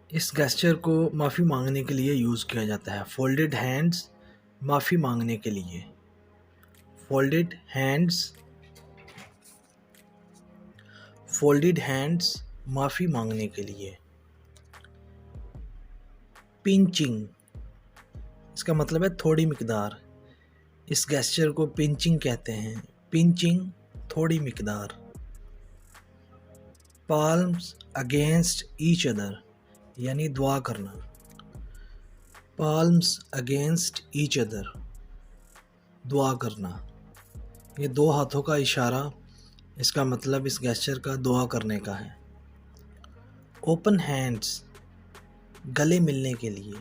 इस गेस्चर को माफ़ी मांगने के लिए यूज़ किया जाता है। फोल्डेड हैंड्स माफ़ी मांगने के लिए। फोल्डेड हैंड्स, फोल्डेड हैंड्स माफ़ी मांगने के लिए। पिंचिंग, इसका मतलब है थोड़ी मिकदार। इस गेस्चर को पिंचिंग कहते हैं। पिंचिंग, थोड़ी मिकदार। पाल्म्स अगेंस्ट ईच अदर, यानी दुआ करना। पाल्म्स अगेंस्ट ईच अदर, दुआ करना। ये दो हाथों का इशारा, इसका मतलब इस गेस्चर का दुआ करने का है। ओपन हैंड्स, गले मिलने के लिए।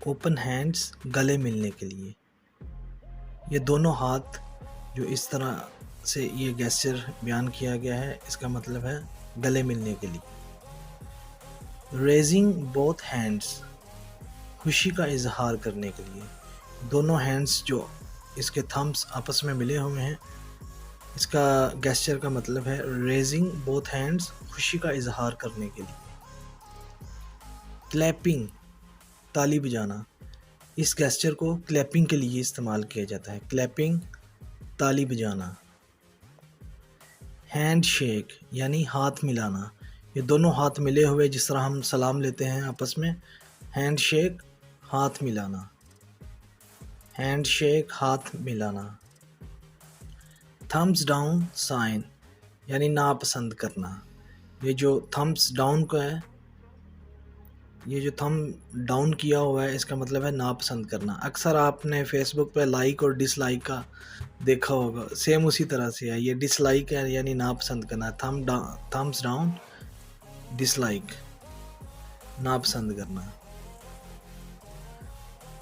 ओपन हैंड्स, गले मिलने के लिए। ये दोनों हाथ जो इस तरह से ये गेस्चर बयान किया गया है, इसका मतलब है गले मिलने के लिए। रेजिंग बोथ हैंड्स, खुशी का इजहार करने के लिए। दोनों हैंड्स जो इसके थम्स आपस में मिले हुए हैं, इसका गेस्चर का मतलब है रेजिंग बोथ हैंड्स, खुशी का इजहार करने के लिए। क्लैपिंग, ताली बजाना। इस गेस्चर को क्लैपिंग के लिए इस्तेमाल किया जाता है। क्लैपिंग, ताली बजाना। हैंड शेक, यानी हाथ मिलाना। ये दोनों हाथ मिले हुए जिस तरह हम सलाम लेते हैं आपस में, हैंड शेक, हाथ मिलाना। हैंड शेक, हाथ मिलाना। थम्स डाउन साइन, यानी नापसंद करना। ये जो थम्स डाउन का है, ये जो थम डाउन किया हुआ है, इसका मतलब है नापसंद करना। अक्सर आपने फेसबुक पे लाइक और डिसलाइक का देखा होगा, सेम उसी तरह से है। ये डिसलाइक है, यानी नापसंद करना। थम्स डाउन, डिसलाइक, नापसंद करना।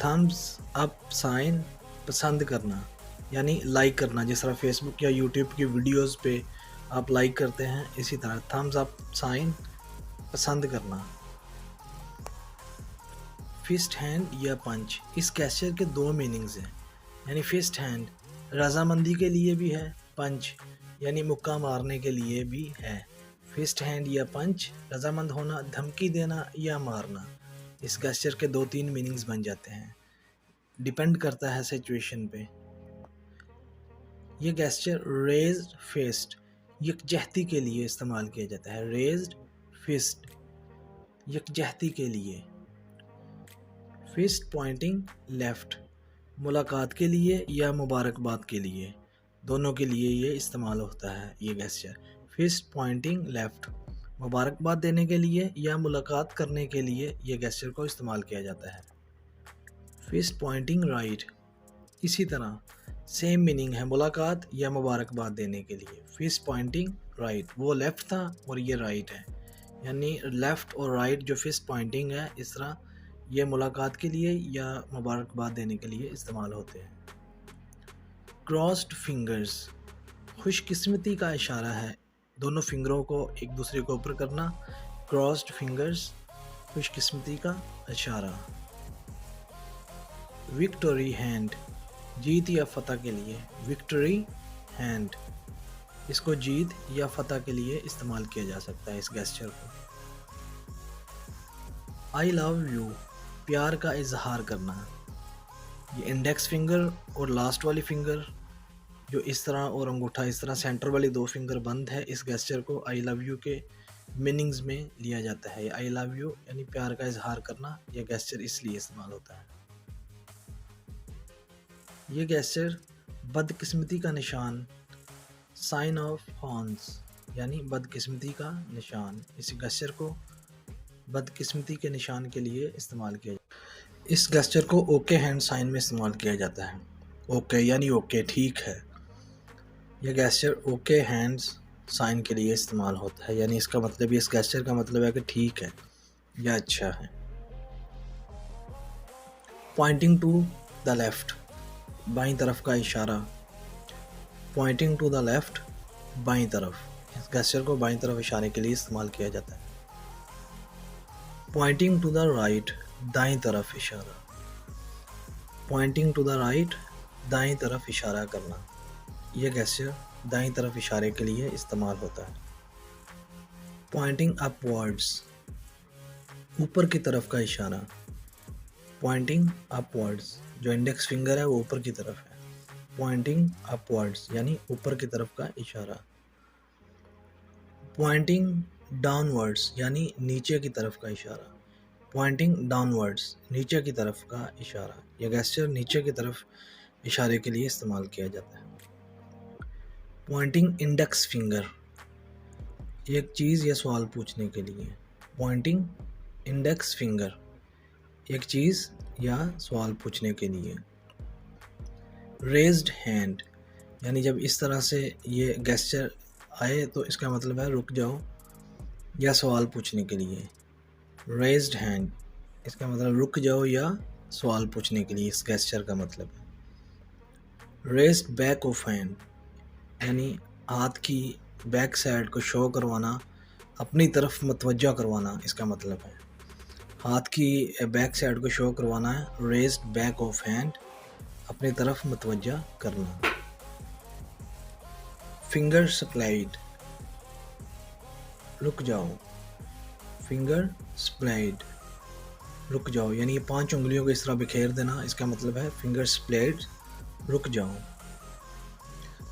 थम्स अप साइन, पसंद करना, यानी लाइक करना। जिस तरह फेसबुक या यूट्यूब की वीडियोस पे आप लाइक करते हैं, इसी तरह थम्स अप साइन, पसंद करना। फिस्ट हैंड या पंच, इस गेस्चर के दो मीनिंग्स हैं। यानी फिस्ट हैंड रजामंदी के लिए भी है, पंच यानी मुक्का मारने के लिए भी है। फिस्ट हैंड या पंच, रजामंद होना, धमकी देना या मारना। इस गेस्चर के दो तीन मीनिंग्स बन जाते हैं, डिपेंड करता है सिचुएशन पे। ये गेस्चर रेज्ड फिस्ट, यकजहती के लिए इस्तेमाल किया जाता है। रेज्ड फिस्ट, यकजहती के लिए। फिस्ट पॉइंटिंग लेफ्ट, मुलाकात के लिए या मुबारकबाद के लिए, दोनों के लिए ये इस्तेमाल होता है ये गेस्चर। फिस्ट पॉइंटिंग लेफ्ट, मुबारकबाद देने के लिए या मुलाकात करने के लिए ये गेस्चर को इस्तेमाल किया जाता है। फिस्ट पॉइंटिंग राइट, इसी तरह सेम मीनिंग है, मुलाकात या मुबारकबाद देने के लिए। फिस्ट पॉइंटिंग राइट, वो लेफ़्ट था और ये राइट है, यानी लेफ़्ट और राइट जो फिस्ट पॉइंटिंग है, इस तरह ये मुलाकात के लिए या मुबारकबाद देने के लिए इस्तेमाल होते हैं। क्रॉस्ड फिंगर्स, खुशकिस्मती का इशारा है, दोनों फिंगरों को एक दूसरे के ऊपर करना। क्रॉस्ड फिंगर्स, खुशकिस्मती का इशारा। विक्टोरी हैंड, जीत या फतह के लिए। विक्ट्री हैंड, इसको जीत या फतह के लिए इस्तेमाल किया जा सकता है इस गेस्चर को। आई लव यू, प्यार का इजहार करना। ये इंडेक्स फिंगर और लास्ट वाली फिंगर जो इस तरह और अंगूठा इस तरह, सेंटर वाली दो फिंगर बंद है, इस गेस्चर को आई लव यू के मीनिंग्स में लिया जाता है। आई लव यू यानी प्यार का इजहार करना, यह गेस्चर इसलिए इस्तेमाल होता है। ये गेस्चर बदकिस्मती का निशान, साइन ऑफ हॉर्न्स, यानी बदकिस्मती का निशान। इस गेस्चर को बदकिस्मती के निशान के लिए इस्तेमाल किया जाता है। इस गेस्चर को ओके हैंड साइन में इस्तेमाल किया जाता है। ओके यानी ओके, ठीक है। यह गेस्चर ओके हैंड्स साइन के लिए इस्तेमाल होता है, यानी इसका मतलब, इस गेस्चर का मतलब है कि ठीक है या अच्छा है। पॉइंटिंग टू द लेफ्ट, बाईं तरफ का इशारा। पॉइंटिंग टू द लेफ्ट, बाईं तरफ। इस गेस्चर को बाईं तरफ इशारे के लिए इस्तेमाल किया जाता है। पॉइंटिंग टू द राइट, दाईं तरफ इशारा। पॉइंटिंग टू द राइट, दाईं तरफ इशारा करना। यह गेस्चर दाईं तरफ इशारे के लिए इस्तेमाल होता है। पॉइंटिंग अपवर्ड्स, ऊपर की तरफ का इशारा, पॉइंटिंग अपवर्ड्स, जो इंडेक्स फिंगर है वो ऊपर की तरफ है, पॉइंटिंग अपवर्ड्स यानी ऊपर की तरफ का इशारा। पॉइंटिंग डाउनवर्ड्स यानी नीचे की तरफ का इशारा, पॉइंटिंग डाउनवर्ड्स नीचे की तरफ का इशारा। यह गेस्चर नीचे की तरफ इशारे के लिए इस्तेमाल किया जाता है। पॉइंटिंग इंडेक्स फिंगर, एक चीज़ या सवाल पूछने के लिए, पॉइंटिंग इंडेक्स फिंगर, एक चीज़ या सवाल पूछने के लिए। रेज्ड हैंड, यानी जब इस तरह से ये गेस्चर आए तो इसका मतलब है रुक जाओ या सवाल पूछने के लिए। रेज्ड हैंड, इसका मतलब रुक जाओ या सवाल पूछने के लिए, इस गेस्चर का मतलब है। रेज्ड बैक ऑफ हैंड, यानी हाथ की बैक साइड को शो करवाना, अपनी तरफ मतवज्जा करवाना, इसका मतलब है। हाथ की बैक साइड को शो करवाना है, रेज्ड बैक ऑफ हैंड, अपनी तरफ मतवज्जा करना। फिंगर स्प्लाइड, रुक जाओ, फिंगर स्प्लाइड, रुक जाओ, यानी ये 5 उंगलियों को इस तरह बिखेर देना, इसका मतलब है फिंगर स्प्लाइड, रुक जाओ।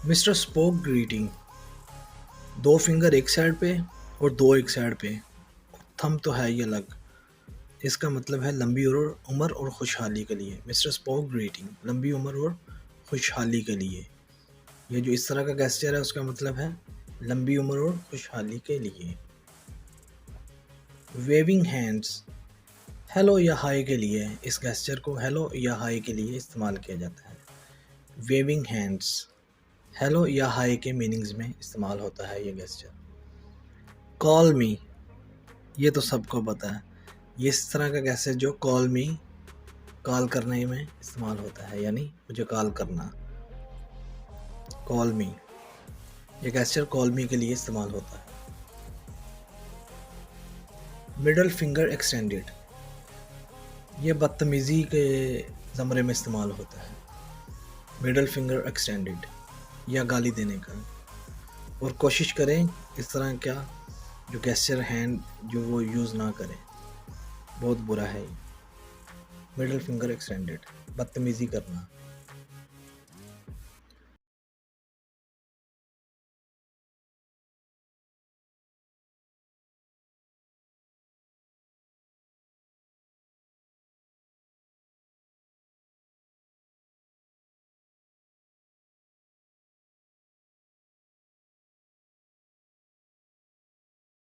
मिस्टर स्पोक ग्रीटिंग, 2 फिंगर एक साइड पे और 2 एक साइड पे, थंब तो है ही अलग, इसका मतलब है लंबी उम्र और खुशहाली के लिए। मिस्टर स्पोक ग्रीटिंग, लंबी उम्र और खुशहाली के लिए। ये जो इस तरह का गेस्चर है उसका मतलब है लंबी उम्र और खुशहाली के लिए। वेविंग हैंड्स, हेलो या हाय के लिए, इस गेस्चर को हेलो या हाय के लिए इस्तेमाल किया जाता है। वेविंग हैंड्स, हेलो या हाय के मीनिंग्स में इस्तेमाल होता है ये गेस्चर। कॉल मी, ये तो सबको पता है, ये इस तरह का गेस्चर जो कॉल मी, कॉल करने में इस्तेमाल होता है, यानी मुझे कॉल करना। कॉल मी, ये गेस्चर कॉल मी के लिए इस्तेमाल होता है। मिडल फिंगर एक्सटेंडेड, ये बदतमीज़ी के ज़मरे में इस्तेमाल होता है। मिडल फिंगर एक्सटेंडेड, या गाली देने का। और कोशिश करें इस तरह का जो गेस्चर हैंड जो वो यूज़ ना करें, बहुत बुरा है ये। मिडल फिंगर एक्सटेंडेड, बदतमीज़ी करना।